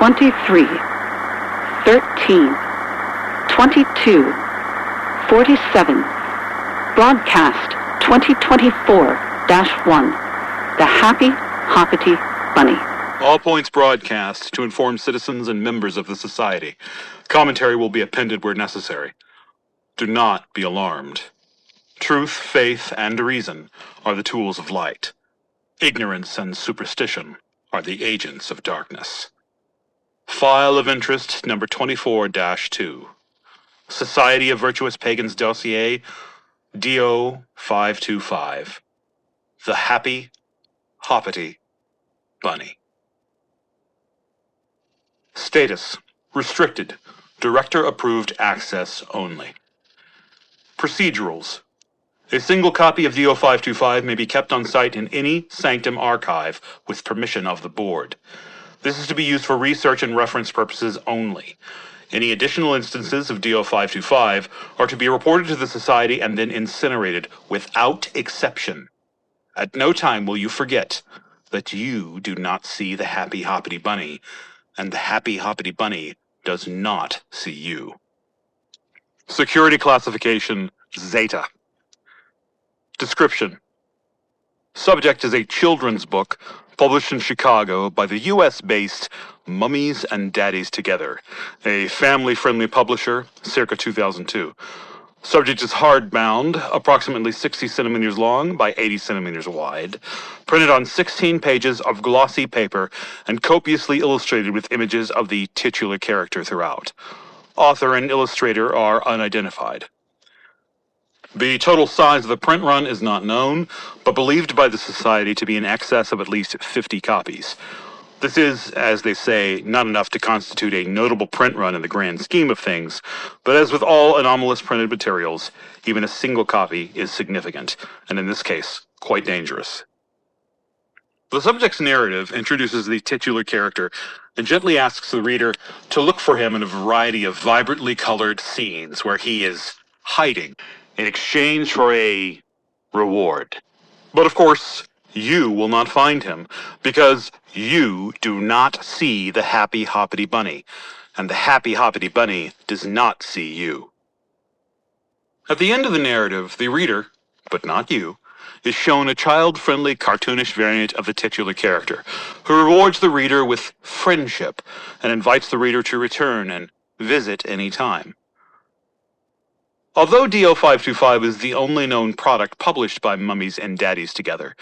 23, 13, 22, 47, broadcast 2024-1, The Happy Hoppity Bunny. All points broadcast to inform citizens and members of the society. Commentary will be appended where necessary. Do not be alarmed. Truth, faith, and reason are the tools of light. Ignorance and superstition are the agents of darkness. File of interest number 24-2. Society of Virtuous Pagans Dossier, DO 525. The Happy Hoppity Bunny. Status: restricted. Director-approved access only. Procedurals: a single copy of DO 525 may be kept on site in any Sanctum archive with permission of the board. This is to be used for research and reference purposes only. Any additional instances of DO 525 are to be reported to the Society and then incinerated without exception. At no time will you forget that you do not see the Happy Hoppity Bunny, and the Happy Hoppity Bunny does not see you. Security classification Zeta. Description: subject is a children's book published in Chicago by the US-based Mummies and Daddies Together, a family-friendly publisher, circa 2002. Subject is hardbound, approximately 60 centimeters long by 80 centimeters wide, printed on 16 pages of glossy paper and copiously illustrated with images of the titular character throughout. Author and illustrator are unidentified. The total size of the print run is not known, but believed by the Society to be in excess of at least 50 copies. This is, as they say, not enough to constitute a notable print run in the grand scheme of things, but as with all anomalous printed materials, even a single copy is significant, and in this case, quite dangerous. The subject's narrative introduces the titular character and gently asks the reader to look for him in a variety of vibrantly colored scenes where he is hiding in exchange for a reward. But of course, you will not find him, because you do not see the Happy Hoppity Bunny, and the Happy Hoppity Bunny does not see you. At the end of the narrative, the reader, but not you, is shown a child-friendly cartoonish variant of the titular character, who rewards the reader with friendship and invites the reader to return and visit any time. Although DO 525 is the only known product published by Mummies and Daddies Together,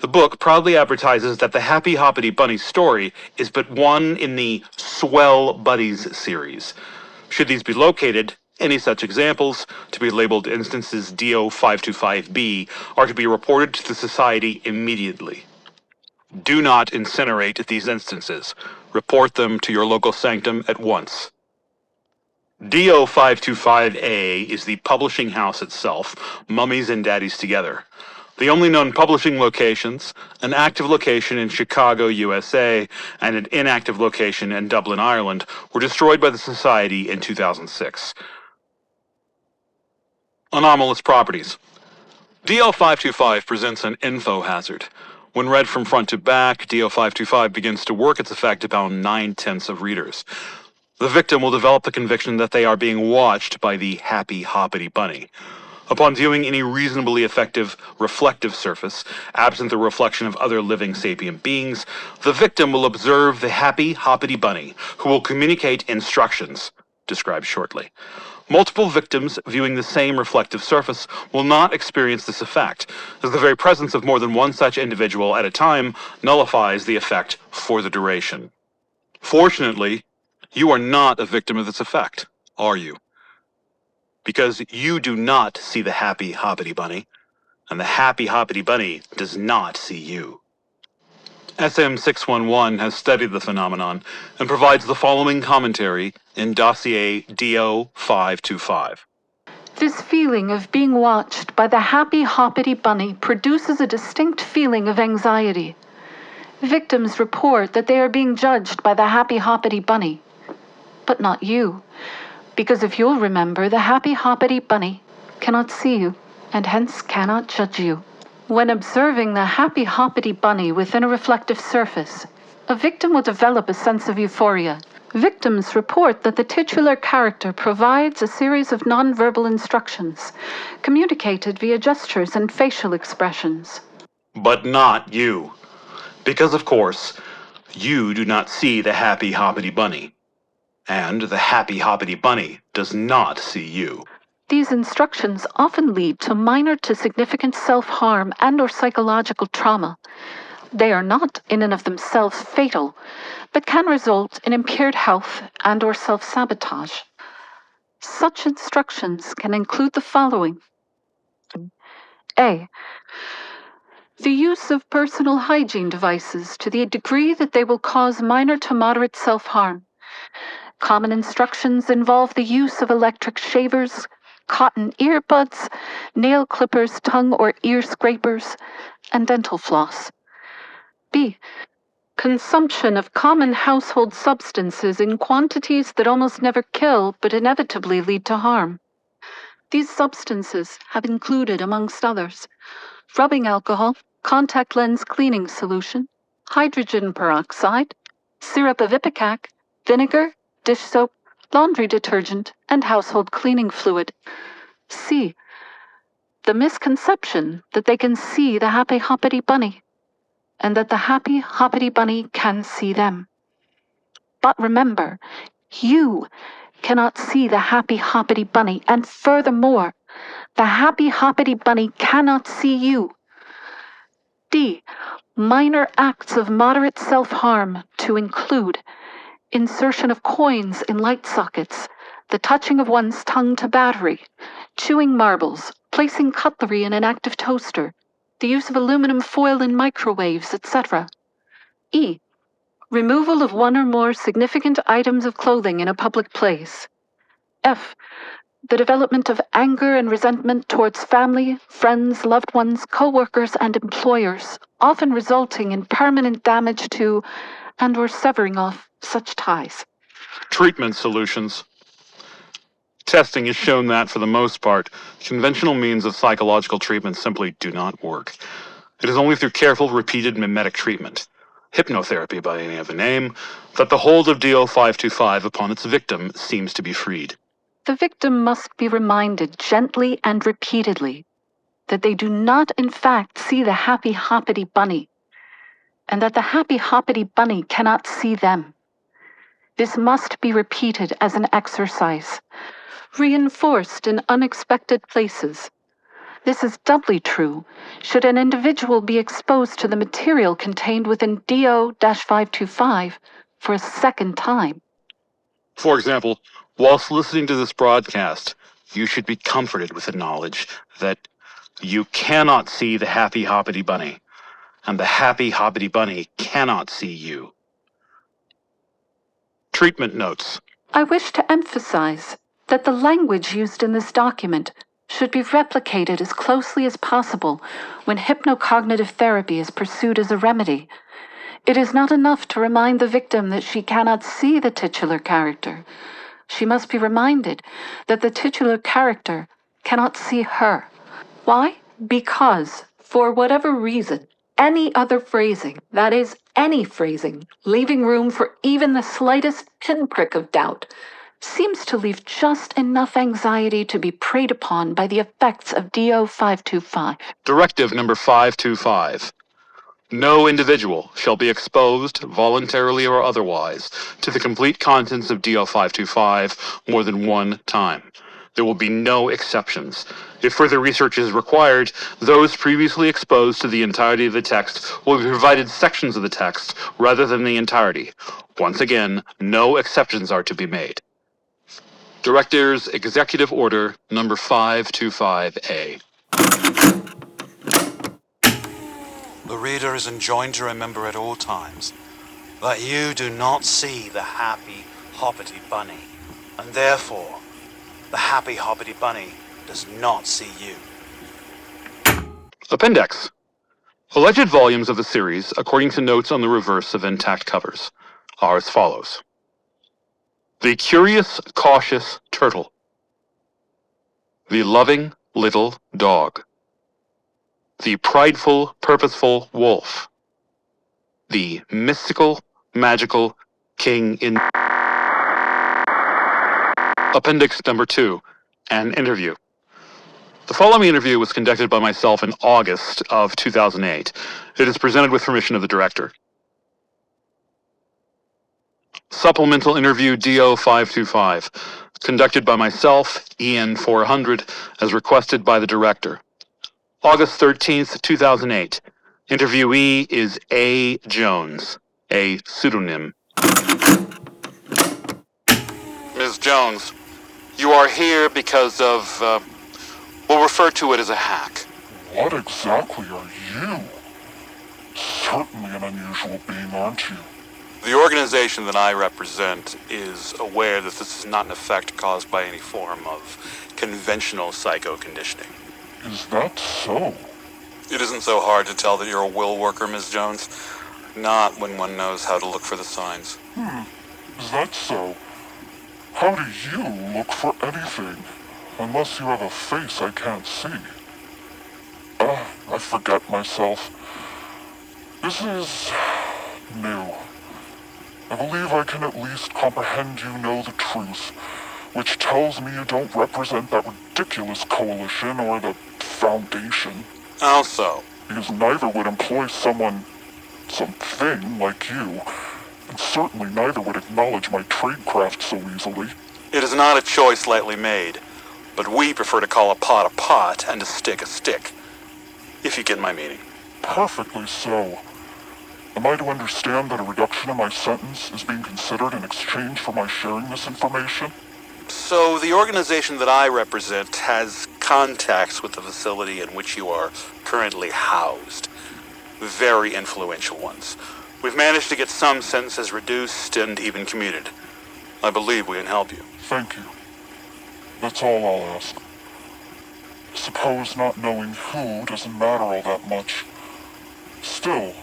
the book proudly advertises that the Happy Hoppity Bunny story is but one in the Swell Buddies series. Should these be located, any such examples, to be labeled instances DO 525B, are to be reported to the Society immediately. Do not incinerate these instances. Report them to your local sanctum at once. DO 525A is the publishing house itself, Mummies and Daddies Together. The only known publishing locations, an active location in Chicago, USA, and an inactive location in Dublin, Ireland, were destroyed by the Society in 2006. Anomalous properties. DO 525 presents an info hazard. When read from front to back, DO 525 begins to work its effect upon 9/10 of readers. The victim will develop the conviction that they are being watched by the Happy Hoppity Bunny. Upon viewing any reasonably effective reflective surface, absent the reflection of other living sapient beings, the victim will observe the Happy Hoppity Bunny, who will communicate instructions, described shortly. Multiple victims viewing the same reflective surface will not experience this effect, as the very presence of more than one such individual at a time nullifies the effect for the duration. Fortunately, you are not a victim of this effect, are you? Because you do not see the Happy Hoppity Bunny, and the Happy Hoppity Bunny does not see you. SM611 has studied the phenomenon and provides the following commentary in dossier DO 525. This feeling of being watched by the Happy Hoppity Bunny produces a distinct feeling of anxiety. Victims report that they are being judged by the Happy Hoppity Bunny, but not you, Because if you'll remember, the happy Hoppity bunny cannot see you, and hence cannot judge you. When observing the happy Hoppity bunny within a reflective surface, a victim will develop a sense of euphoria. Victims report that the titular character provides a series of nonverbal instructions, communicated via gestures and facial expressions. But not you. Because, of course, you do not see the happy Hoppity bunny. And the happy Hoppity bunny does not see you. These instructions often lead to minor to significant self-harm and/or psychological trauma. They are not in and of themselves fatal, but can result in impaired health and/or self-sabotage. Such instructions can include the following. A. The use of personal hygiene devices to the degree that they will cause minor to moderate self-harm. Common instructions involve the use of electric shavers, cotton earbuds, nail clippers, tongue or ear scrapers, and dental floss. B. Consumption of common household substances in quantities that almost never kill but inevitably lead to harm. These substances have included, amongst others, rubbing alcohol, contact lens cleaning solution, hydrogen peroxide, syrup of ipecac, vinegar, dish soap, laundry detergent, and household cleaning fluid. C. The misconception that they can see the happy Hoppity bunny, and that the happy Hoppity bunny can see them. But remember, you cannot see the happy Hoppity bunny, and furthermore, the happy Hoppity bunny cannot see you. D. Minor acts of moderate self-harm to include insertion of coins in light sockets, the touching of one's tongue to battery, chewing marbles, placing cutlery in an active toaster, the use of aluminum foil in microwaves, etc. E. Removal of one or more significant items of clothing in a public place. F. The development of anger and resentment towards family, friends, loved ones, co-workers, and employers, often resulting in permanent damage to and/or severing off such ties. Treatment solutions. Testing has shown that, for the most part, conventional means of psychological treatment simply do not work. It is only through careful, repeated mimetic treatment, hypnotherapy by any other name, that the hold of DO-525 upon its victim seems to be freed. The victim must be reminded gently and repeatedly that they do not in fact see the happy Hoppity bunny, and that the happy Hoppity bunny cannot see them. This must be repeated as an exercise, reinforced in unexpected places. This is doubly true should an individual be exposed to the material contained within DO-525 for a second time. For example, whilst listening to this broadcast, you should be comforted with the knowledge that you cannot see the happy Hoppity bunny, and the happy Hoppity bunny cannot see you. Treatment notes. I wish to emphasize that the language used in this document should be replicated as closely as possible when hypnocognitive therapy is pursued as a remedy. It is not enough to remind the victim that she cannot see the titular character. She must be reminded that the titular character cannot see her. Why? Because, for whatever reason, any other phrasing, that is, any phrasing, leaving room for even the slightest pinprick of doubt, seems to leave just enough anxiety to be preyed upon by the effects of DO-525. Directive number 525. No individual shall be exposed, voluntarily or otherwise, to the complete contents of DO-525 more than one time. There will be no exceptions. If further research is required, those previously exposed to the entirety of the text will be provided sections of the text rather than the entirety. Once again, no exceptions are to be made. Director's Executive Order number 525A. The reader is enjoined to remember at all times that you do not see the happy Hoppity bunny, and therefore the happy Hoppity bunny does not see you. Appendix. Alleged volumes of the series, according to notes on the reverse of intact covers, are as follows. The curious, cautious turtle. The loving little dog. The prideful, purposeful wolf. The mystical, magical king in... Appendix number 2, an interview. The following interview was conducted by myself in August of 2008. It is presented with permission of the director. Supplemental interview DO 525, conducted by myself, Ian 400, as requested by the director. August 13th, 2008. Interviewee is A. Jones, a pseudonym. Ms. Jones, you are here because of, we'll refer to it as a hack. What exactly are you? Certainly an unusual being, aren't you? The organization that I represent is aware that this is not an effect caused by any form of conventional psycho-conditioning. Is that so? It isn't so hard to tell that you're a will worker, Ms. Jones. Not when one knows how to look for the signs. Is that so? How do you look for anything? Unless you have a face I can't see. I forget myself. This is... new. I believe I can at least comprehend you know the truth, which tells me you don't represent that ridiculous coalition or the Foundation. How so? Because neither would employ something like you, and certainly neither would acknowledge my tradecraft so easily. It is not a choice lightly made, but we prefer to call a pot and a stick, if you get my meaning. Perfectly so. Am I to understand that a reduction in my sentence is being considered in exchange for my sharing this information? So, the organization that I represent has contacts with the facility in which you are currently housed. Very influential ones. We've managed to get some sentences reduced and even commuted. I believe we can help you. Thank you. That's all I'll ask. Suppose not knowing who doesn't matter all that much. Still,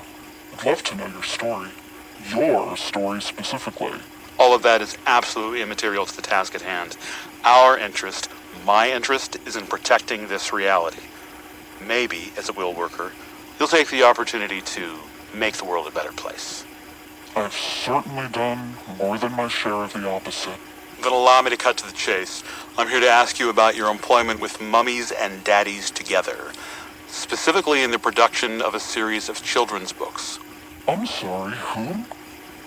I'd love to know your story. Your story specifically. All of that is absolutely immaterial to the task at hand. Our interest, my interest, is in protecting this reality. Maybe, as a will worker, you'll take the opportunity to make the world a better place. I've certainly done more than my share of the opposite. Then allow me to cut to the chase. I'm here to ask you about your employment with Mummies and Daddies Together, specifically in the production of a series of children's books. I'm sorry, whom?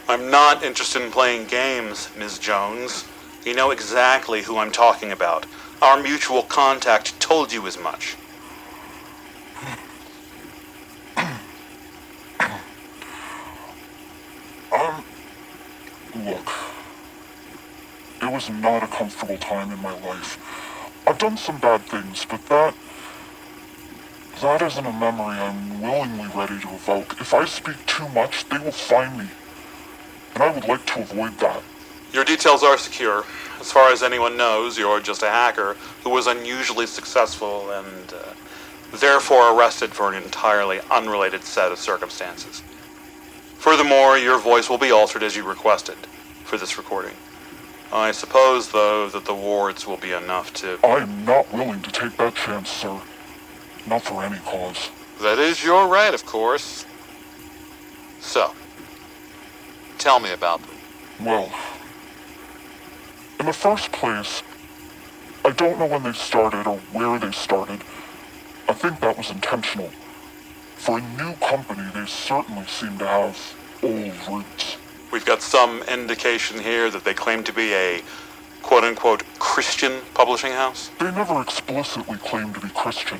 I'm not interested in playing games, Ms. Jones. You know exactly who I'm talking about. Our mutual contact told you as much. Look. It was not a comfortable time in my life. I've done some bad things, but that isn't a memory I'm willingly ready to evoke. If I speak too much, they will find me. And I would like to avoid that. Your details are secure. As far as anyone knows, you're just a hacker who was unusually successful and, therefore arrested for an entirely unrelated set of circumstances. Furthermore, your voice will be altered as you requested for this recording. I suppose, though, that the wards will be enough to... I'm not willing to take that chance, sir. Not for any cause. That is your right, of course. So, tell me about them. Well, in the first place, I don't know when they started or where they started. I think that was intentional. For a new company, they certainly seem to have old roots. We've got some indication here that they claim to be a quote-unquote Christian publishing house. They never explicitly claimed to be Christian.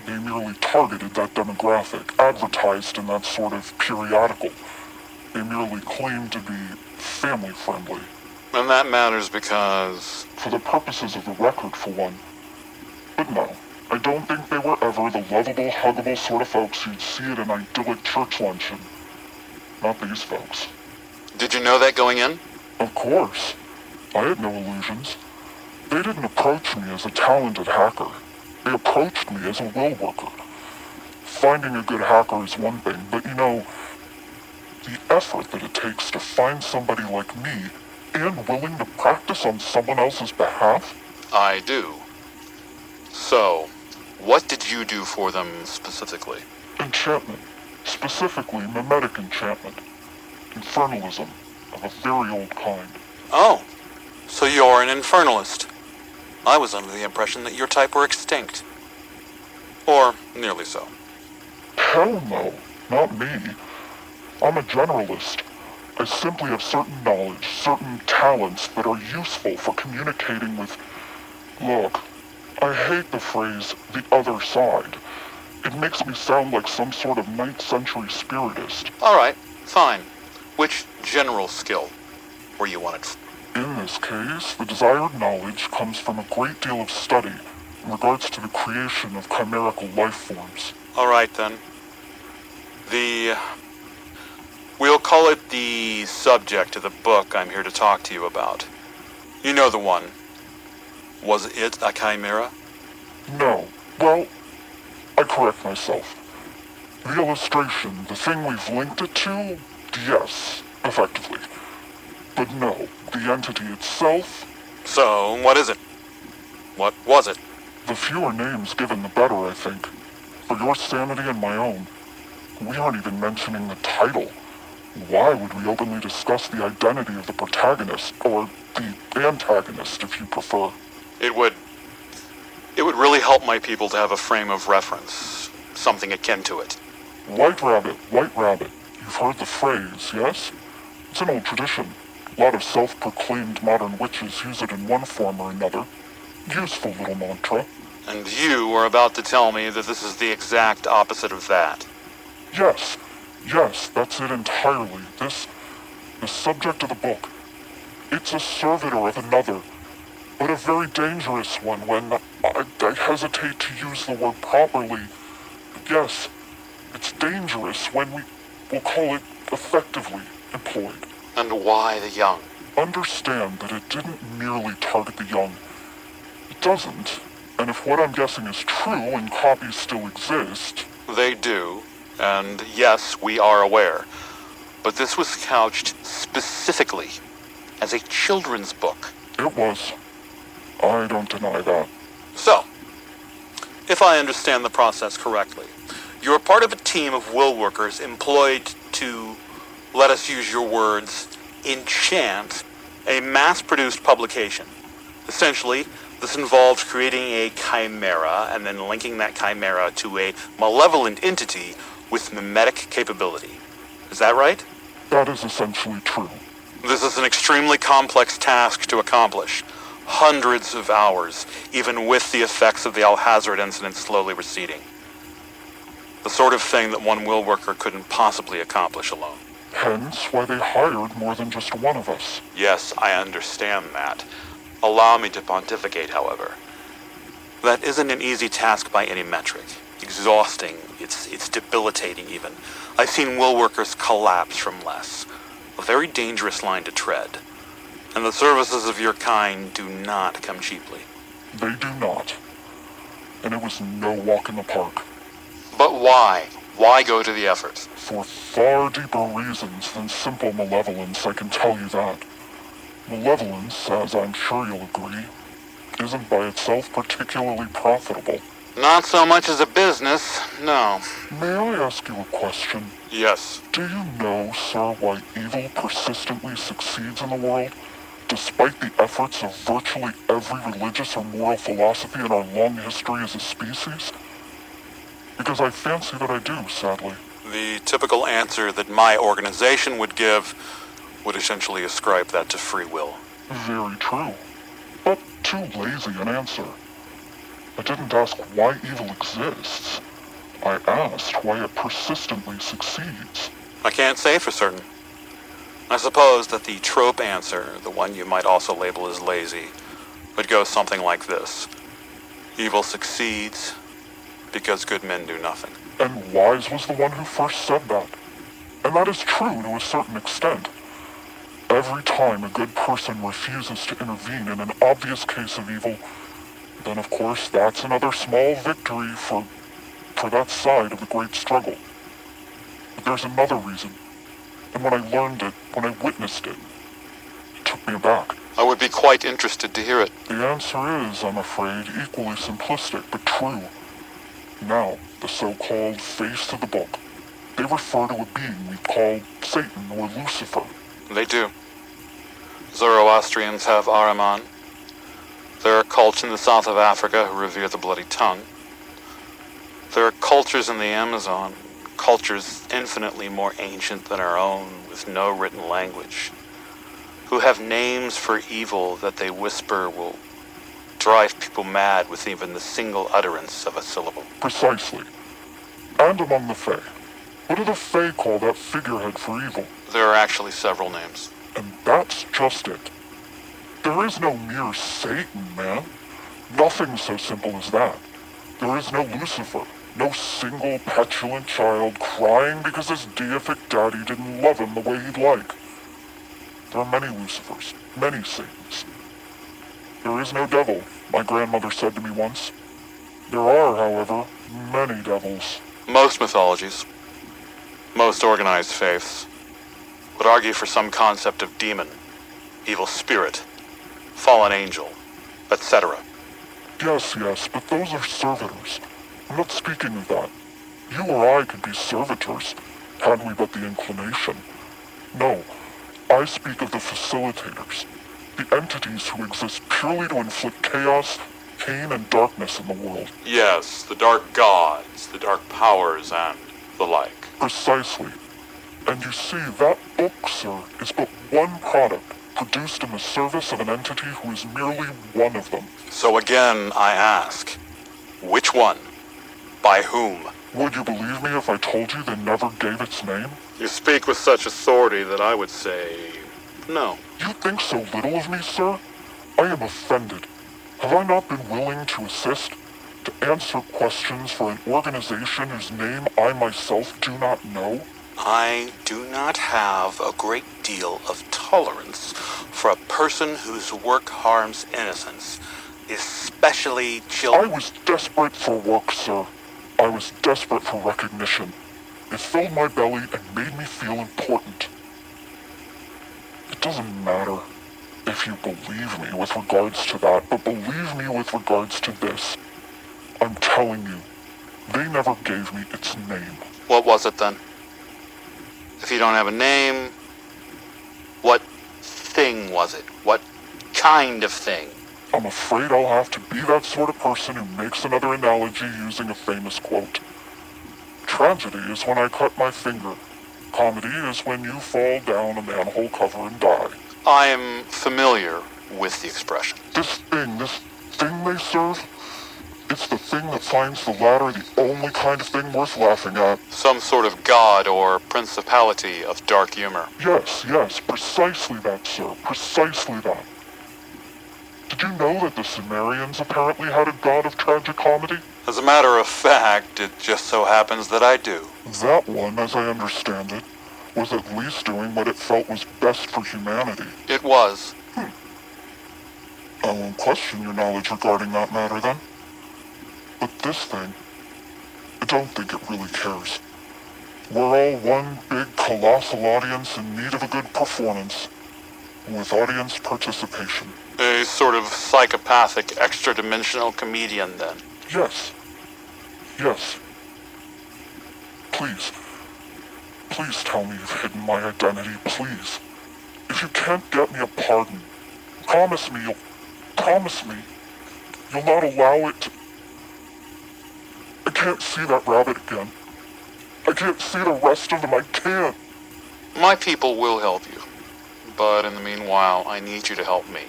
They merely targeted that demographic, advertised in that sort of periodical. They merely claimed to be family-friendly. And that matters because... For the purposes of the record, for one. But no, I don't think they were ever the lovable, huggable sort of folks you'd see at an idyllic church luncheon. Not these folks. Did you know that going in? Of course. I had no illusions. They didn't approach me as a talented hacker. They approached me as a will worker. Finding a good hacker is one thing, but you know, the effort that it takes to find somebody like me and willing to practice on someone else's behalf? I do. So, what did you do for them specifically? Enchantment. Specifically, mimetic enchantment. Infernalism of a very old kind. Oh, so you're an infernalist. I was under the impression that your type were extinct. Or nearly so. Hell no, not me. I'm a generalist. I simply have certain knowledge, certain talents that are useful for communicating with... Look, I hate the phrase, the other side. It makes me sound like some sort of 9th century spiritist. Alright, fine. Which general skill were you wanted for? In this case, the desired knowledge comes from a great deal of study in regards to the creation of chimerical life forms. Alright then. We'll call it the subject of the book I'm here to talk to you about. You know the one. Was it a chimera? No. Well, I correct myself. The illustration, the thing we've linked it to, yes, effectively. But no, the entity itself... So, what is it? What was it? The fewer names given, the better, I think. For your sanity and my own. We aren't even mentioning the title. Why would we openly discuss the identity of the protagonist, or the antagonist, if you prefer? It would really help my people to have a frame of reference. Something akin to it. White rabbit, white rabbit. You've heard the phrase, yes? It's an old tradition. A lot of self-proclaimed modern witches use it in one form or another. Useful little mantra. And you are about to tell me that this is the exact opposite of that. Yes, that's it entirely. The subject of the book. It's a servitor of another, but a very dangerous one when I hesitate to use the word properly. Yes, it's dangerous when we'll call it effectively employed. And why the young? Understand that it didn't merely target the young. It doesn't, and if what I'm guessing is true and copies still exist... They do, and yes, we are aware. But this was couched specifically as a children's book. It was. I don't deny that. So, if I understand the process correctly, you're part of a team of will workers employed to, let us use your words, enchant a mass-produced publication. Essentially, this involved creating a chimera and then linking that chimera to a malevolent entity with mimetic capability. Is that right? That is essentially true. This is an extremely complex task to accomplish. Hundreds of hours, even with the effects of the Al-Hazard incident slowly receding. The sort of thing that one will worker couldn't possibly accomplish alone. Hence why they hired more than just one of us. Yes, I understand that. Allow me to pontificate, however. That isn't an easy task by any metric. Exhausting, it's debilitating even. I've seen will workers collapse from less. A very dangerous line to tread. And the services of your kind do not come cheaply. They do not. And it was no walk in the park. But why? Why go to the effort? For far deeper reasons than simple malevolence, I can tell you that. Malevolence, as I'm sure you'll agree, isn't by itself particularly profitable. Not so much as a business, no. May I ask you a question? Yes. Do you know, sir, why evil persistently succeeds in the world, despite the efforts of virtually every religious or moral philosophy in our long history as a species? Because I fancy that I do, sadly. The typical answer that my organization would give would essentially ascribe that to free will. Very true. But too lazy an answer. I didn't ask why evil exists. I asked why it persistently succeeds. I can't say for certain. I suppose that the trope answer, the one you might also label as lazy, would go something like this. Evil succeeds because good men do nothing. And Wise was the one who first said that. And that is true to a certain extent. Every time a good person refuses to intervene in an obvious case of evil, then of course that's another small victory for that side of the great struggle. But there's another reason. And when I learned it, when I witnessed it, it took took me aback. I would be quite interested to hear it. The answer is, I'm afraid, equally simplistic, but true. Now, the so-called face of the book. They refer to a being we call Satan or Lucifer. They do. Zoroastrians have Ahriman. There are cults in the south of Africa who revere the bloody tongue. There are cultures in the Amazon, cultures infinitely more ancient than our own, with no written language, who have names for evil that they whisper will drive people mad with even the single utterance of a syllable. Precisely. And among the Fae. What do the Fae call that figurehead for evil? There are actually several names. And that's just it. There is no mere Satan, man. Nothing so simple as that. There is no Lucifer. No single petulant child crying because his deific daddy didn't love him the way he'd like. There are many Lucifers, many Satans. There is no devil, my grandmother said to me once. There are, however, many devils. Most mythologies, most organized faiths, would argue for some concept of demon, evil spirit, fallen angel, etc. Yes, but those are servitors. I'm not speaking of that. You or I could be servitors, had we but the inclination. No, I speak of the facilitators, the entities who exist purely to inflict chaos, pain, and darkness in the world. Yes, the dark gods, the dark powers, and the like. Precisely. And you see, that book, sir, is but one product produced in the service of an entity who is merely one of them. So again, I ask, which one? By whom? Would you believe me if I told you they never gave its name? You speak with such authority that I would say no. You think so little of me, sir? I am offended. Have I not been willing to assist? To answer questions for an organization whose name I myself do not know? I do not have a great deal of tolerance for a person whose work harms innocence, especially I children. was desperate for work, sir. I was desperate for recognition. It filled my belly and made me feel important. It doesn't matter if you believe me with regards to that, but believe me with regards to this. I'm telling you, they never gave me its name. What was it then? If you don't have a name, what thing was it? What kind of thing? I'm afraid I'll have to be that sort of person who makes another analogy using a famous quote. Tragedy is when I cut my finger. Comedy is when you fall down a manhole cover and die. I am familiar with the expression. This thing they serve, it's the thing that finds the latter the only kind of thing worth laughing at. Some sort of god or principality of dark humor. Yes, precisely that, sir, precisely that. Did you know that the Sumerians apparently had a god of tragic comedy? As a matter of fact, it just so happens that I do. That one, as I understand it, was at least doing what it felt was best for humanity. It was. I won't question your knowledge regarding that matter then. But this thing, I don't think it really cares. We're all one big colossal audience in need of a good performance, with audience participation. A sort of psychopathic, extra-dimensional comedian, then. Yes. Please tell me you've hidden my identity, please. If you can't get me a pardon, promise me you'll not allow it to... I can't see that rabbit again. I can't see the rest of them, I can't. My people will help you. But in the meanwhile, I need you to help me.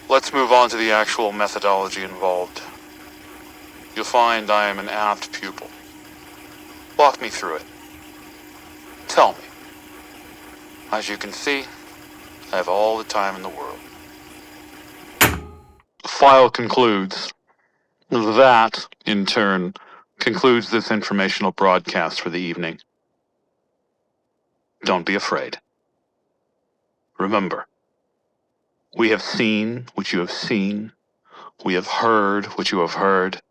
Let's move on to the actual methodology involved. You'll find I am an apt pupil. Walk me through it. Tell me. As you can see, I have all the time in the world. File concludes. That, in turn, concludes this informational broadcast for the evening. Don't be afraid. Remember, we have seen what you have seen. We have heard what you have heard.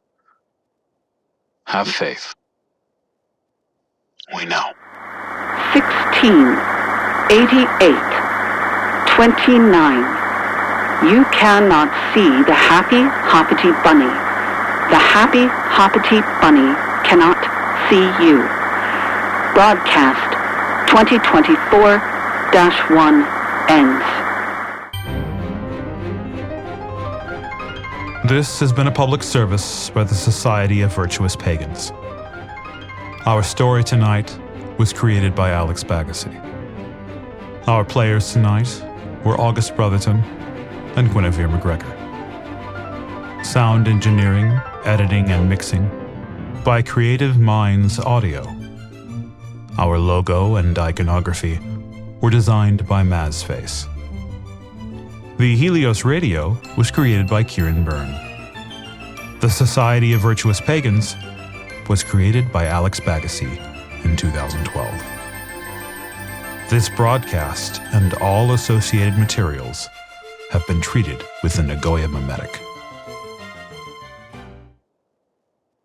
Have faith. We know. 1688. 29. You cannot see the happy Hoppity bunny. The happy Hoppity bunny cannot see you. Broadcast 2024-1 ends. This has been a public service by the Society of Virtuous Pagans. Our story tonight was created by Alex Bagassi. Our players tonight were August Brotherton and Guinevere McGregor. Sound engineering, editing, and mixing by Creative Minds Audio. Our logo and iconography were designed by Mazface. The Helios Radio was created by Kieran Byrne. The Society of Virtuous Pagans was created by Alex Bagassi in 2012. This broadcast and all associated materials have been treated with the Nagoya mimetic.